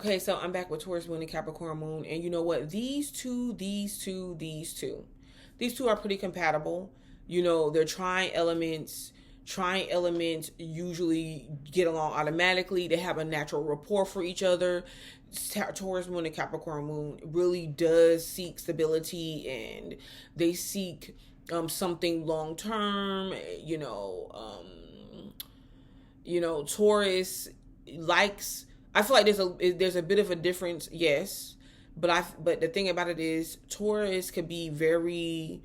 Okay, so I'm back with Taurus moon and Capricorn moon, and you know what? These two are pretty compatible. You know, they're trying elements. Trying elements usually get along automatically. They have a natural rapport for each other. Taurus moon and Capricorn moon really does seek stability, and they seek something long term. Taurus likes. I feel like there's a bit of a difference, yes, but the thing about it is Taurus could be very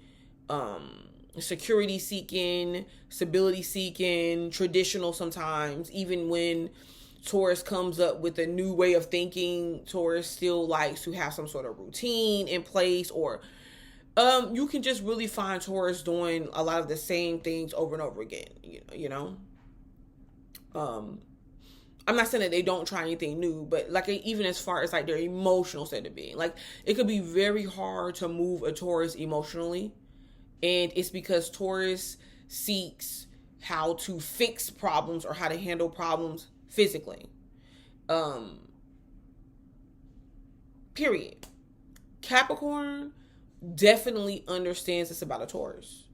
security seeking, stability seeking, traditional sometimes. Even when Taurus comes up with a new way of thinking, Taurus still likes to have some sort of routine in place, or you can just really find Taurus doing a lot of the same things over and over again. I'm not saying that they don't try anything new, but like even as far as like their emotional state of being, like it could be very hard to move a Taurus emotionally, and it's because Taurus seeks how to fix problems or how to handle problems physically. Period. Capricorn definitely understands this about a Taurus.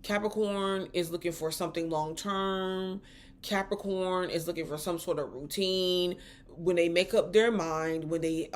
Capricorn is looking for something long term. Capricorn is looking for some sort of routine. When they make up their mind, when they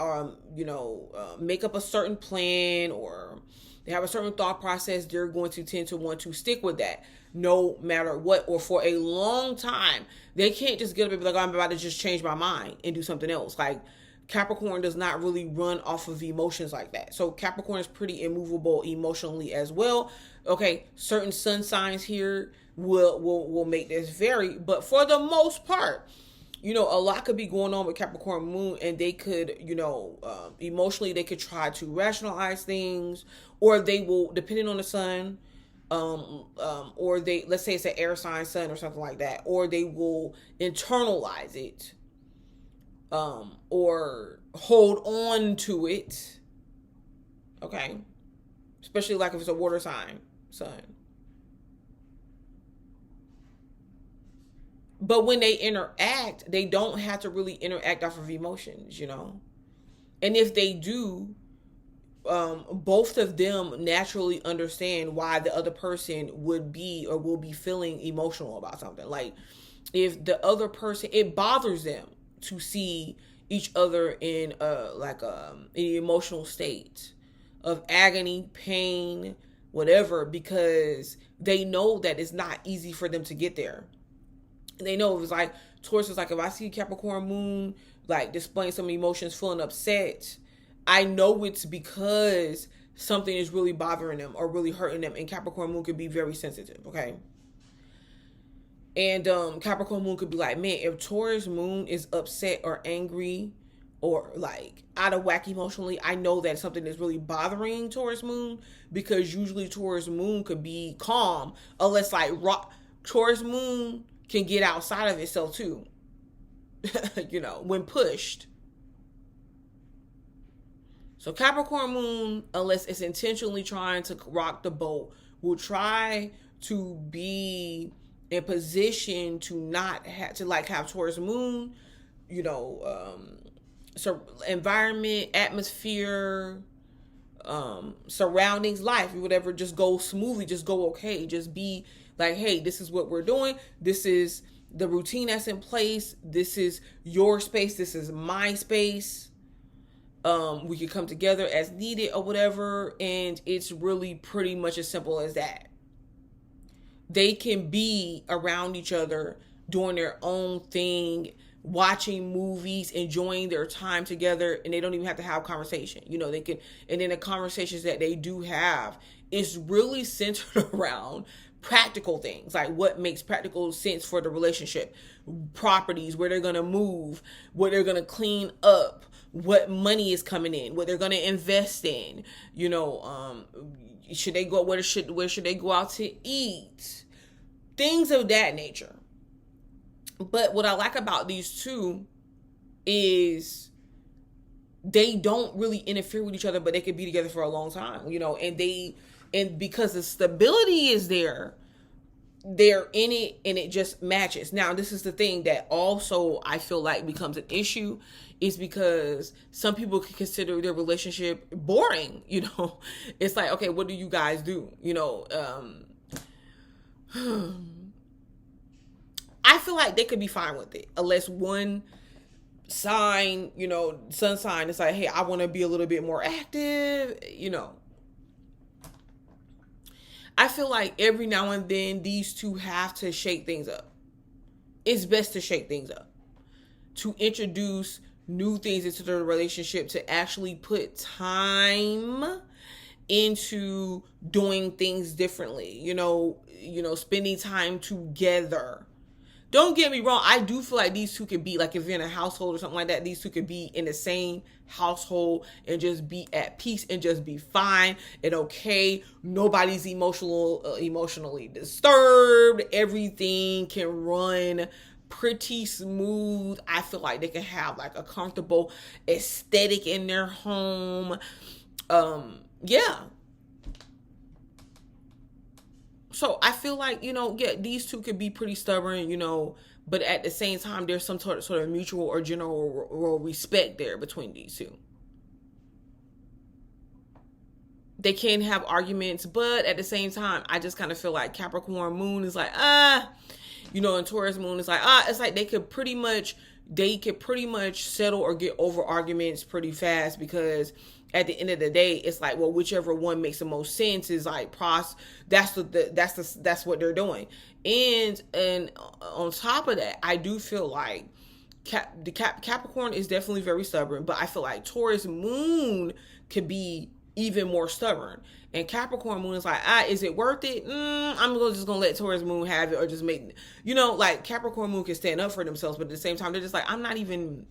make up a certain plan, or they have a certain thought process, they're going to tend to want to stick with that no matter what, or for a long time. They can't just get up and be like, I'm about to just change my mind and do something else. Like Capricorn does not really run off of emotions like that. So Capricorn is pretty immovable emotionally as well. Okay, certain sun signs here will make this vary, but for the most part, a lot could be going on with Capricorn moon, and they could, emotionally they could try to rationalize things, or they will, depending on the sun, or they, let's say it's an air sign sun or something like that, or they will internalize it, or hold on to it. Okay, especially like if it's a water sign sun. But when they interact, they don't have to really interact off of emotions, And if they do, both of them naturally understand why the other person would be or will be feeling emotional about something. Like if the other person, it bothers them to see each other in an emotional state of agony, pain, whatever, because they know that it's not easy for them to get there. They know it was like Taurus is like, if I see Capricorn moon like displaying some emotions, feeling upset, I know it's because something is really bothering them or really hurting them. And Capricorn moon could be very sensitive, okay? And Capricorn moon could be like, man, if Taurus moon is upset or angry or like out of whack emotionally, I know that something is really bothering Taurus moon, because usually Taurus moon could be calm unless like Taurus moon can get outside of itself too, when pushed. So Capricorn moon, unless it's intentionally trying to rock the boat, will try to be in position to not have to have Taurus moon, so environment, atmosphere, surroundings, life, whatever, just go smoothly, just go okay, just be like, hey, this is what we're doing. This is the routine that's in place. This is your space. This is my space. We can come together as needed or whatever. And it's really pretty much as simple as that. They can be around each other, doing their own thing, watching movies, enjoying their time together, and they don't even have to have conversation. They can, and then the conversations that they do have is really centered around practical things, like what makes practical sense for the relationship, properties, where they're going to move, what they're going to clean up, what money is coming in, what they're going to invest in, should they go, where should they go out to eat, things of that nature. But what I like about these two is they don't really interfere with each other, but they could be together for a long time, and because the stability is there, they're in it and it just matches. Now, this is the thing that also I feel like becomes an issue, is because some people can consider their relationship boring. It's like, okay, what do you guys do? I feel like they could be fine with it unless one sign, sun sign is like, hey, I want to be a little bit more active. I feel like every now and then these two have to shake things up. It's best to shake things up, to introduce new things into the relationship, to actually put time into doing things differently, spending time together. Don't get me wrong, I do feel like these two could be, like, if you're in a household or something like that, these two could be in the same household and just be at peace and just be fine and okay. Nobody's emotionally disturbed. Everything can run pretty smooth. I feel like they can have like a comfortable aesthetic in their home. Yeah. So I feel like, these two could be pretty stubborn, but at the same time, there's some sort of mutual or general respect there between these two. They can have arguments, but at the same time, I just kind of feel like Capricorn moon is like, and Taurus moon is like, it's like they could pretty much settle or get over arguments pretty fast, because at the end of the day, it's like, well, whichever one makes the most sense is like that's what they're doing. And on top of that, I do feel like Capricorn is definitely very stubborn, but I feel like Taurus moon could be even more stubborn. And Capricorn moon is like, is it worth it? I'm just gonna let Taurus moon have it, or just make, like Capricorn moon can stand up for themselves, but at the same time, they're just like, I'm not even,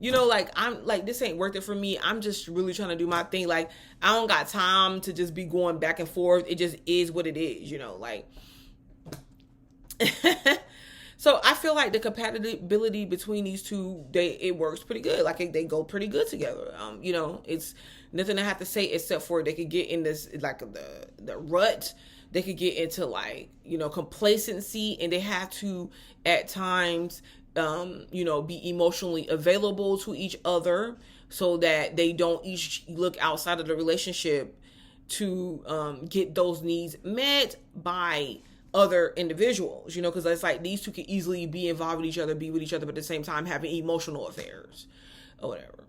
I'm like, this ain't worth it for me. I'm just really trying to do my thing. Like, I don't got time to just be going back and forth. It just is what it is, like. So I feel like the compatibility between these two, it works pretty good. Like, they go pretty good together. It's nothing I have to say except for they could get in this, like, the rut. They could get into, like, complacency, and they have to at times be emotionally available to each other, so that they don't each look outside of the relationship to get those needs met by other individuals, because it's like these two can easily be involved with each other, be with each other, but at the same time having emotional affairs or whatever.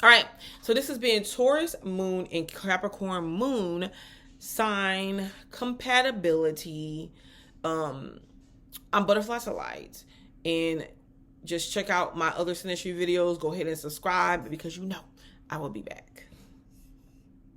All right, so this has been Taurus moon and Capricorn moon sign compatibility. I'm Butterfly to Light, and just check out my other synastry videos. Go ahead and subscribe, because I will be back.